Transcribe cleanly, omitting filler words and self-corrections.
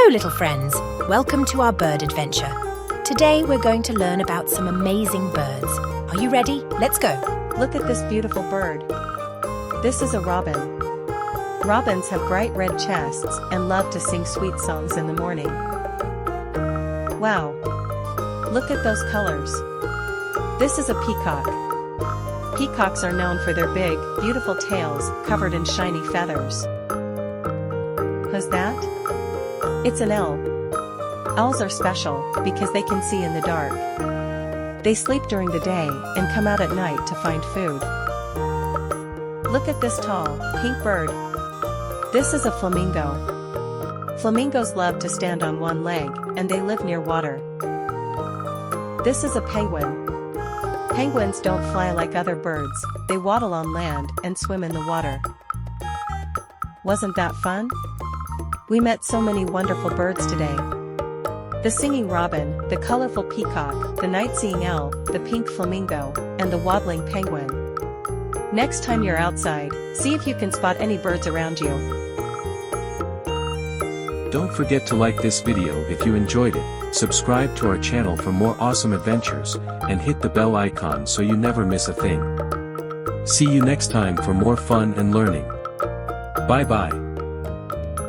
Hello little friends, welcome to our bird adventure. Today we're going to learn about some amazing birds. Are you ready? Let's go. Look at this beautiful bird. This is a robin. Robins have bright red chests and love to sing sweet songs in the morning. Wow! Look at those colors. This is a peacock. Peacocks are known for their big, beautiful tails covered in shiny feathers. Who's that? It's an owl. Owls are special because they can see in the dark. They sleep during the day and come out at night to find food. Look at this tall, pink bird. This is a flamingo. Flamingos love to stand on one leg, and they live near water. This is a penguin. Penguins don't fly like other birds, they waddle on land and swim in the water. Wasn't that fun? We met so many wonderful birds today. The singing robin, the colorful peacock, the night-seeing owl, the pink flamingo, and the waddling penguin. Next time you're outside, see if you can spot any birds around you. Don't forget to like this video if you enjoyed it, subscribe to our channel for more awesome adventures, and hit the bell icon so you never miss a thing. See you next time for more fun and learning. Bye bye.